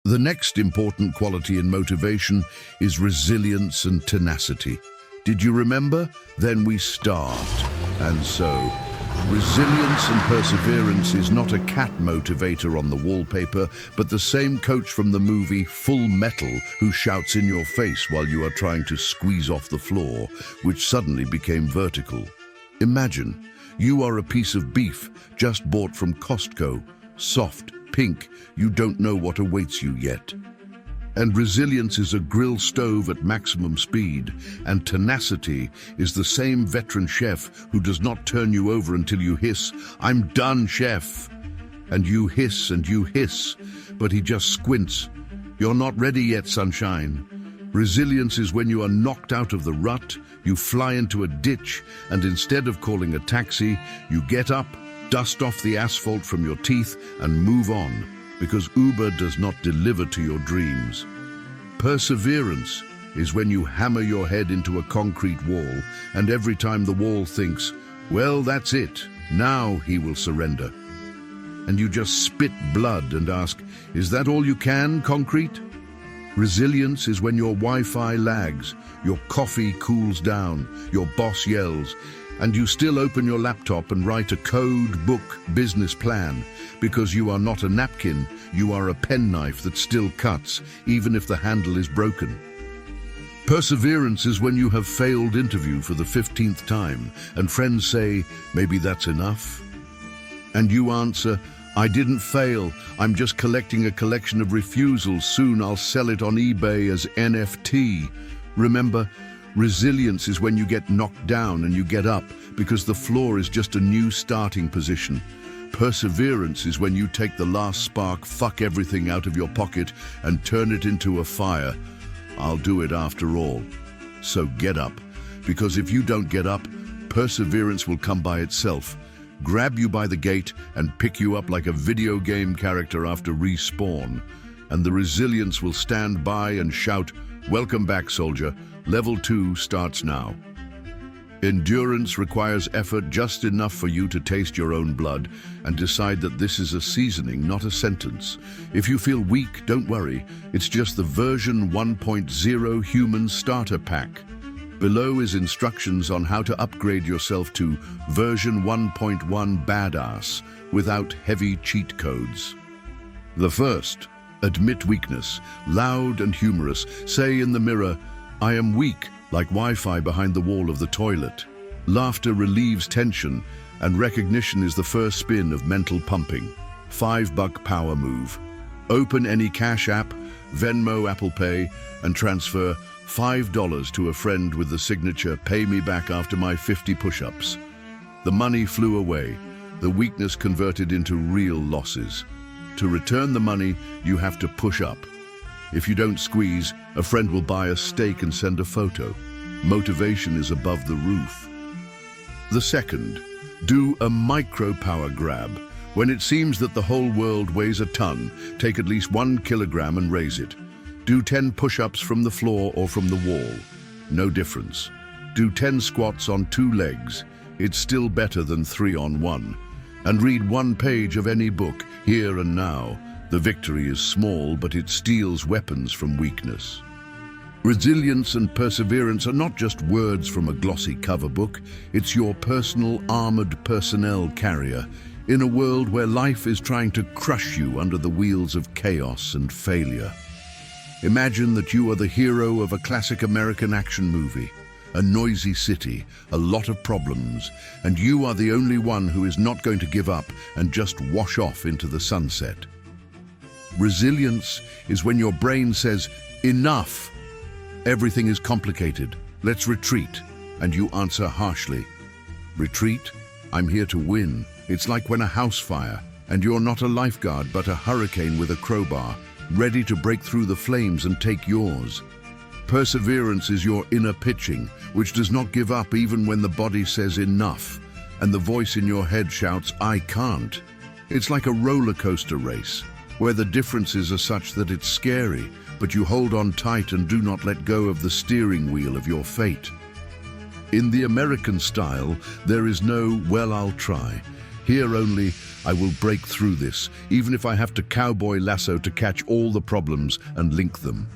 The next important quality in motivation is resilience and tenacity. Did you remember? Then we start. And so, resilience and perseverance is not a cat motivator on the wallpaper, but the same coach from the movie Full Metal who shouts in your face while you are trying to squeeze off the floor, which suddenly became vertical. Imagine, you are a piece of beef just bought from Costco, soft, pink, you don't know what awaits you yet. And resilience is a grill stove at maximum speed, and tenacity is the same veteran chef who does not turn you over until you hiss, "I'm done, chef." And you hiss, but he just squints. "You're not ready yet, sunshine." Resilience is when you are knocked out of the rut, you fly into a ditch, and instead of calling a taxi, you get up, dust off the asphalt from your teeth, and move on, because Uber does not deliver to your dreams. Perseverance is when you hammer your head into a concrete wall, and every time the wall thinks, "Well, that's it, now he will surrender." And you just spit blood and ask, "Is that all you can, concrete?" Resilience is when your Wi-Fi lags, your coffee cools down, your boss yells, and you still open your laptop and write a code book business plan, because you are not a napkin, you are a penknife that still cuts, even if the handle is broken. Perseverance is when you have failed interview for the 15th time, and friends say, "Maybe that's enough?" And you answer, "I didn't fail, I'm just collecting a collection of refusals, soon I'll sell it on eBay as NFT. Remember, resilience is when you get knocked down and you get up, because the floor is just a new starting position. Perseverance is when you take the last spark, fuck everything out of your pocket and turn it into a fire. I'll do it after all. So get up, because if you don't get up, perseverance will come by itself, grab you by the gate and pick you up like a video game character after respawn. And the resilience will stand by and shout, "Welcome back, soldier. Level 2 starts now." Endurance requires effort just enough for you to taste your own blood and decide that this is a seasoning, not a sentence. If you feel weak, don't worry. It's just the version 1.0 human starter pack. Below is instructions on how to upgrade yourself to version 1.1 badass without heavy cheat codes. The first, admit weakness, loud and humorous. Say in the mirror, "I am weak," like Wi-Fi behind the wall of the toilet. Laughter relieves tension, and recognition is the first spin of mental pumping. $5 power move. Open any Cash App, Venmo, Apple Pay, and transfer $5 to a friend with the signature, "Pay me back after my 50 push-ups." The money flew away, the weakness converted into real losses. To return the money, you have to push up. If you don't squeeze, a friend will buy a steak and send a photo. Motivation is above the roof. The second, do a micro power grab. When it seems that the whole world weighs a ton, take at least 1 kilogram and raise it. Do 10 push-ups from the floor or from the wall. No difference. Do 10 squats on 2 legs. It's still better than 3 on 1. And read 1 page of any book, here and now. The victory is small, but it steals weapons from weakness. Resilience and perseverance are not just words from a glossy cover book. It's your personal armored personnel carrier in a world where life is trying to crush you under the wheels of chaos and failure. Imagine that you are the hero of a classic American action movie. A noisy city, a lot of problems, and you are the only one who is not going to give up and just wash off into the sunset. Resilience is when your brain says, "Enough! Everything is complicated. Let's retreat." And you answer harshly, "Retreat? I'm here to win." It's like when a house fire, and you're not a lifeguard but a hurricane with a crowbar, ready to break through the flames and take yours. Perseverance is your inner pitching, which does not give up even when the body says enough, and the voice in your head shouts, "I can't." It's like a roller coaster race, where the differences are such that it's scary, but you hold on tight and do not let go of the steering wheel of your fate. In the American style, there is no, "Well, I'll try." Here only, I will break through this, even if I have to cowboy lasso to catch all the problems and link them.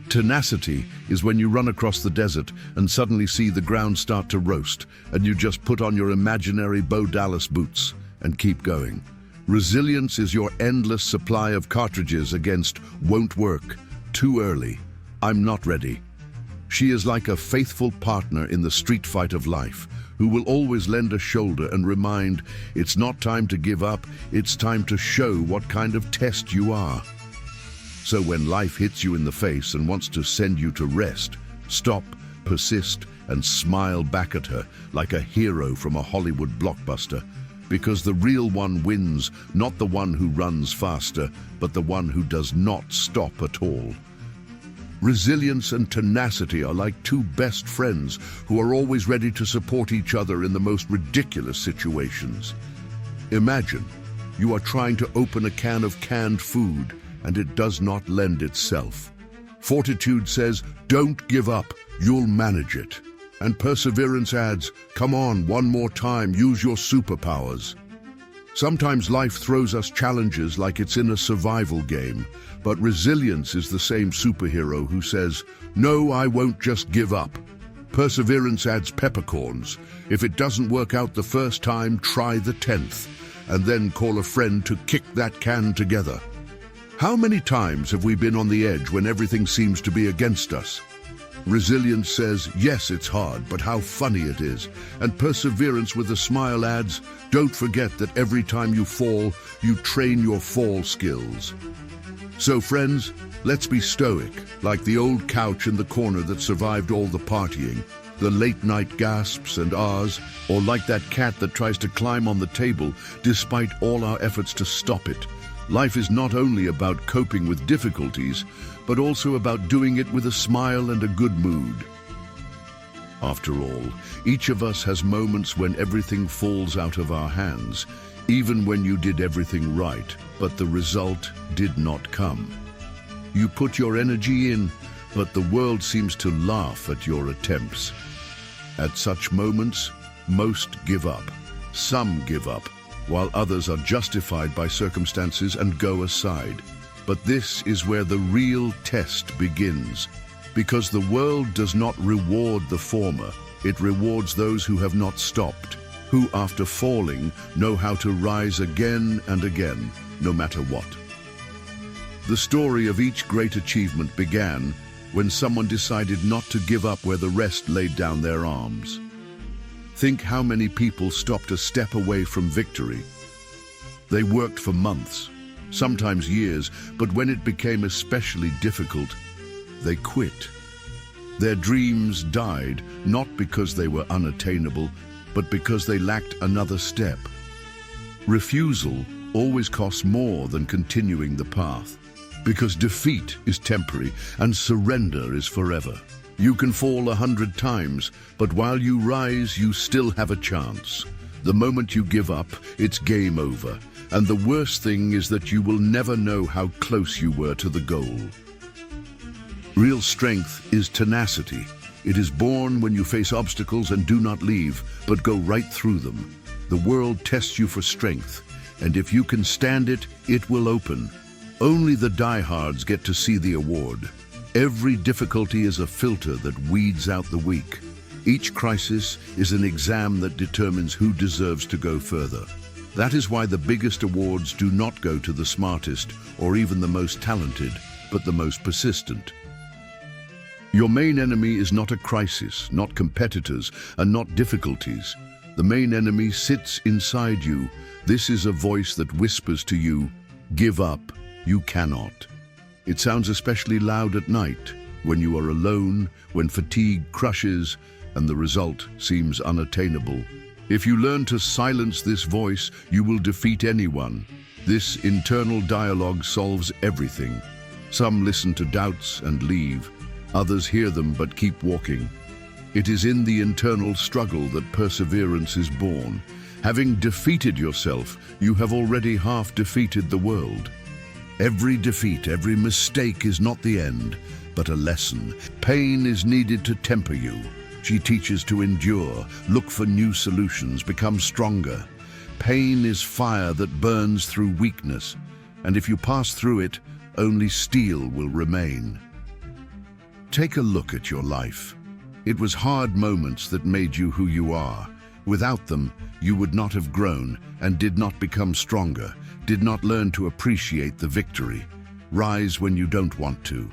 Tenacity is when you run across the desert and suddenly see the ground start to roast, and you just put on your imaginary Bo Dallas boots and keep going. Resilience is your endless supply of cartridges against won't work, too early, I'm not ready. She is like a faithful partner in the street fight of life, who will always lend a shoulder and remind it's not time to give up, it's time to show what kind of test you are. So when life hits you in the face and wants to send you to rest, stop, persist, and smile back at her like a hero from a Hollywood blockbuster. Because the real one wins, not the one who runs faster, but the one who does not stop at all. Resilience and tenacity are like two best friends who are always ready to support each other in the most ridiculous situations. Imagine you are trying to open a can of canned food and it does not lend itself. Fortitude says, don't give up, you'll manage it. And perseverance adds, come on, one more time, use your superpowers. Sometimes life throws us challenges like it's in a survival game, but resilience is the same superhero who says, no, I won't just give up. Perseverance adds peppercorns. If it doesn't work out the first time, try the 10th, and then call a friend to kick that can together. How many times have we been on the edge when everything seems to be against us? Resilience says, yes, it's hard, but how funny it is. And perseverance with a smile adds, don't forget that every time you fall, you train your fall skills. So friends, let's be stoic, like the old couch in the corner that survived all the partying, the late night gasps and ahs, or like that cat that tries to climb on the table despite all our efforts to stop it. Life is not only about coping with difficulties, but also about doing it with a smile and a good mood. After all, each of us has moments when everything falls out of our hands, even when you did everything right, but the result did not come. You put your energy in, but the world seems to laugh at your attempts. At such moments, most give up. Some give up, while others are justified by circumstances and go aside. But this is where the real test begins, because the world does not reward the former, it rewards those who have not stopped, who after falling know how to rise again and again, no matter what. The story of each great achievement began when someone decided not to give up where the rest laid down their arms. Think how many people stopped a step away from victory. They worked for months, sometimes years, but when it became especially difficult, they quit. Their dreams died, not because they were unattainable, but because they lacked another step. Refusal always costs more than continuing the path, because defeat is temporary and surrender is forever. You can fall 100 times, but while you rise, you still have a chance. The moment you give up, it's game over. And the worst thing is that you will never know how close you were to the goal. Real strength is tenacity. It is born when you face obstacles and do not leave, but go right through them. The world tests you for strength, and if you can stand it, it will open. Only the diehards get to see the award. Every difficulty is a filter that weeds out the weak. Each crisis is an exam that determines who deserves to go further. That is why the biggest awards do not go to the smartest or even the most talented, but the most persistent. Your main enemy is not a crisis, not competitors, and not difficulties. The main enemy sits inside you. This is a voice that whispers to you, give up, you cannot. It sounds especially loud at night, when you are alone, when fatigue crushes, and the result seems unattainable. If you learn to silence this voice, you will defeat anyone. This internal dialogue solves everything. Some listen to doubts and leave. Others hear them but keep walking. It is in the internal struggle that perseverance is born. Having defeated yourself, you have already half defeated the world. Every defeat, every mistake is not the end, but a lesson. Pain is needed to temper you. She teaches to endure, look for new solutions, become stronger. Pain is fire that burns through weakness, and if you pass through it, only steel will remain. Take a look at your life. It was hard moments that made you who you are. Without them, you would not have grown and did not become stronger, did not learn to appreciate the victory. Rise when you don't want to.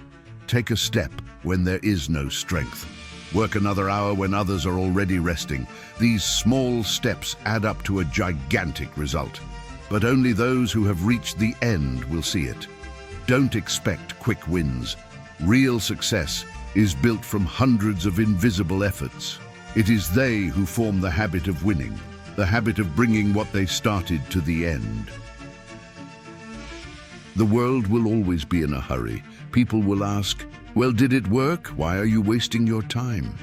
Take a step when there is no strength. Work another hour when others are already resting. These small steps add up to a gigantic result. But only those who have reached the end will see it. Don't expect quick wins. Real success is built from hundreds of invisible efforts. It is they who form the habit of winning, the habit of bringing what they started to the end. The world will always be in a hurry. People will ask, well, did it work? Why are you wasting your time?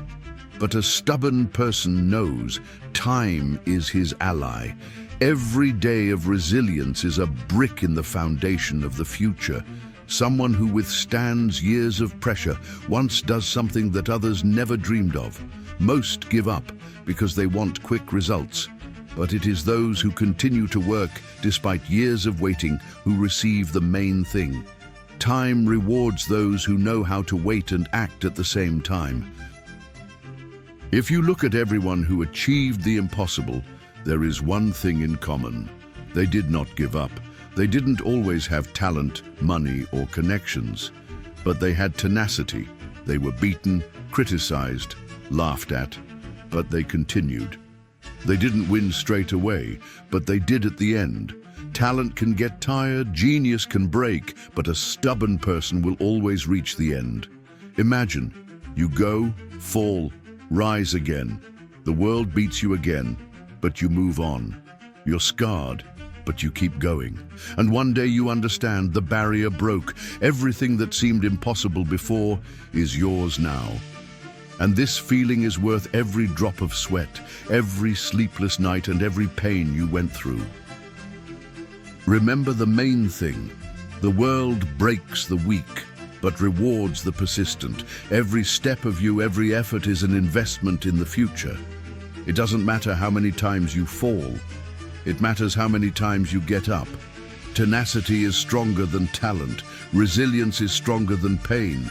But a stubborn person knows time is his ally. Every day of resilience is a brick in the foundation of the future. Someone who withstands years of pressure once does something that others never dreamed of. Most give up because they want quick results. But it is those who continue to work despite years of waiting who receive the main thing. Time rewards those who know how to wait and act at the same time. If you look at everyone who achieved the impossible, there is one thing in common. They did not give up. They didn't always have talent, money, or connections, but they had tenacity. They were beaten, criticized, laughed at, but they continued. They didn't win straight away, but they did at the end. Talent can get tired, genius can break, but a stubborn person will always reach the end. Imagine, you go, fall, rise again. The world beats you again, but you move on. You're scarred, but you keep going. And one day you understand the barrier broke. Everything that seemed impossible before is yours now. And this feeling is worth every drop of sweat, every sleepless night, and every pain you went through. Remember the main thing. The world breaks the weak, but rewards the persistent. Every step of you, every effort is an investment in the future. It doesn't matter how many times you fall. It matters how many times you get up. Tenacity is stronger than talent. Resilience is stronger than pain.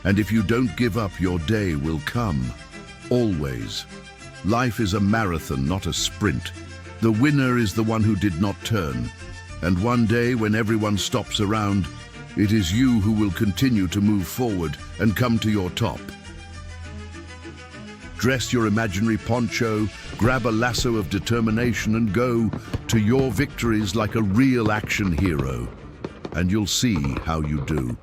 And if you don't give up, your day will come. Always. Life is a marathon, not a sprint. The winner is the one who did not turn. And one day, when everyone stops around, it is you who will continue to move forward and come to your top. Dress your imaginary poncho, grab a lasso of determination and go to your victories like a real action hero. And you'll see how you do.